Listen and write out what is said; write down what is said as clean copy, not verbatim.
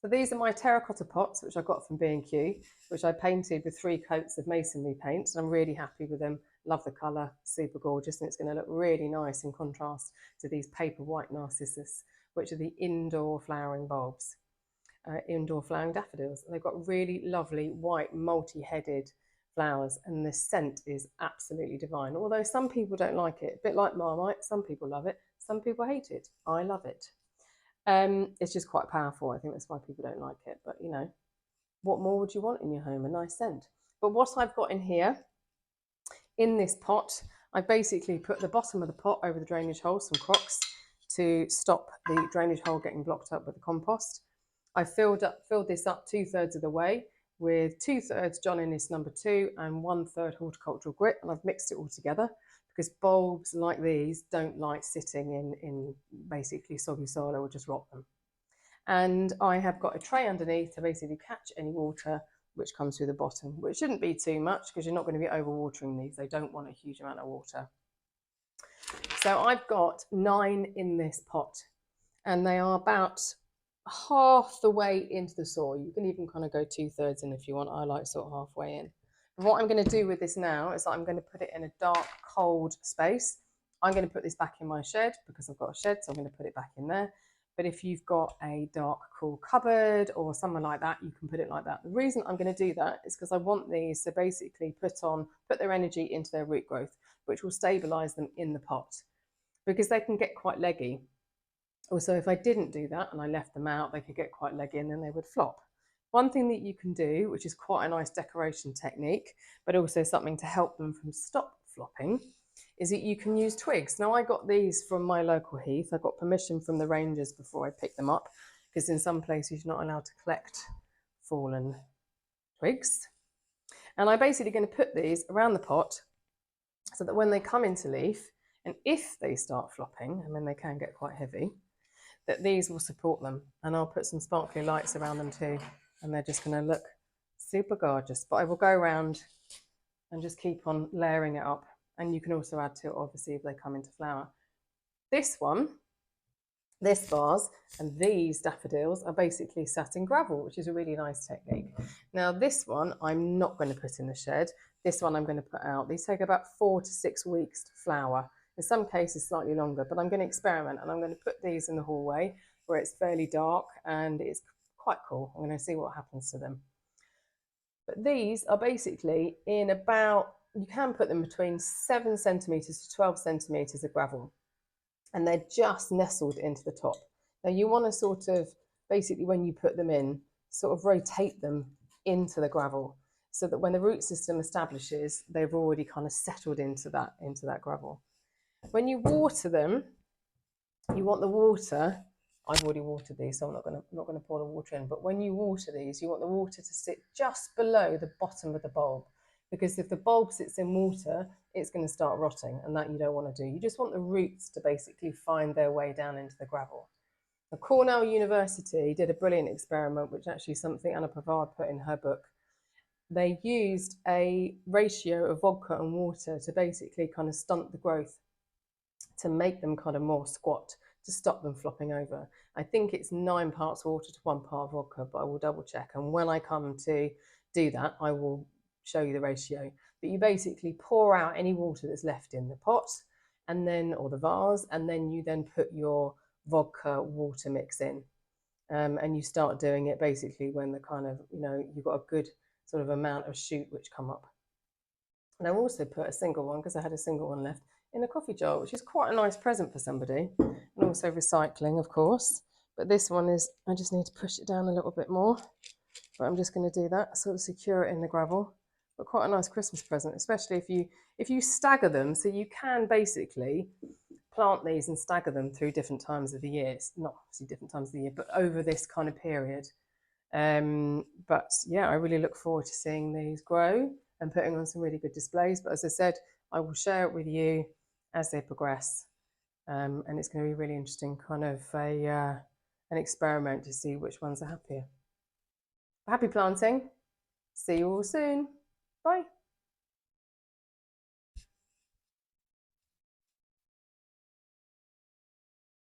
So these are my terracotta pots, which I got from B&Q, which I painted with 3 coats of masonry paint. And I'm really happy with them. Love the colour, super gorgeous. And it's going to look really nice in contrast to these Paperwhite Narcissus, which are the indoor flowering bulbs, indoor flowering daffodils. And they've got really lovely white multi-headed flowers, and the scent is absolutely divine. Although some people don't like it, a bit like Marmite, some people love it, some people hate it. I love it. It's just quite powerful. I think that's why people don't like it. But you know, what more would you want in your home? A nice scent. But what I've got in here, in this pot, I basically put the bottom of the pot over the drainage hole, some crocks, to stop the drainage hole getting blocked up with the compost. I filled this up 2/3 of the way with 2/3 John Innes number 2 and 1/3 horticultural grit, and I've mixed it all together because bulbs like these don't like sitting in basically soggy soil. It will just rot them. And I have got a tray underneath to basically catch any water which comes through the bottom, which shouldn't be too much because you're not going to be overwatering these. They don't want a huge amount of water. So I've got 9 in this pot, and they are about half the way into the soil. You can even kind of go 2/3 in if you want. I like sort of halfway in. And what I'm going to do with this now is I'm going to put it in a dark, cold space. I'm going to put this back in my shed because I've got a shed, so I'm going to put it back in there. But if you've got a dark, cool cupboard or something like that, you can put it like that. The reason I'm going to do that is because I want these to basically put their energy into their root growth, which will stabilize them in the pot, because they can get quite leggy. Also, if I didn't do that and I left them out, they could get quite leggy and then they would flop. One thing that you can do, which is quite a nice decoration technique, but also something to help them from stop flopping, is that you can use twigs. Now, I got these from my local heath. I got permission from the rangers before I picked them up, because in some places you're not allowed to collect fallen twigs. And I'm basically going to put these around the pot so that when they come into leaf, and if they start flopping, I mean, they can get quite heavy, that these will support them. And I'll put some sparkly lights around them too, and they're just going to look super gorgeous. But I will go around and just keep on layering it up, and you can also add to it obviously if they come into flower. This one, this vase, and these daffodils are basically sat in gravel, which is a really nice technique. Now this one I'm not going to put in the shed. This one I'm going to put out. These take about 4 to 6 weeks to flower. In some cases slightly longer, but I'm going to experiment, and I'm going to put these in the hallway where it's fairly dark and it's quite cool. I'm going to see what happens to them. But these are basically in about, you can put them between 7 centimetres to 12 centimetres of gravel, and they're just nestled into the top. Now you want to sort of, basically when you put them in, sort of rotate them into the gravel so that when the root system establishes, they've already kind of settled into that gravel. When you water them, you want the water, I've already watered these, so I'm not going to pour the water in, but when you water these, you want the water to sit just below the bottom of the bulb, because if the bulb sits in water, it's going to start rotting, and that you don't want to do. You just want the roots to basically find their way down into the gravel. Now, Cornell University did a brilliant experiment, which actually is something Anna Pavard put in her book. They used a ratio of vodka and water to basically kind of stunt the growth, to make them kind of more squat, to stop them flopping over. I think it's 9 parts water to 1 part vodka, but I will double check. And when I come to do that, I will show you the ratio. But you basically pour out any water that's left in the pot, and then, or the vase, and then you then put your vodka water mix in. And you start doing it basically when the kind of, you've got a good sort of amount of shoot which come up. And I also put a single one, because I had a single one left, in a coffee jar, which is quite a nice present for somebody. And also recycling, of course. But this one is, I just need to push it down a little bit more. But I'm just going to do that, sort of secure it in the gravel. But quite a nice Christmas present, especially if you stagger them. So you can basically plant these and stagger them through different times of the year. It's not obviously different times of the year, but over this kind of period. But yeah, I really look forward to seeing these grow and putting on some really good displays. But as I said, I will share it with you as they progress, and it's going to be really interesting, kind of an experiment to see which ones are happier. Happy planting. See you all soon. Bye.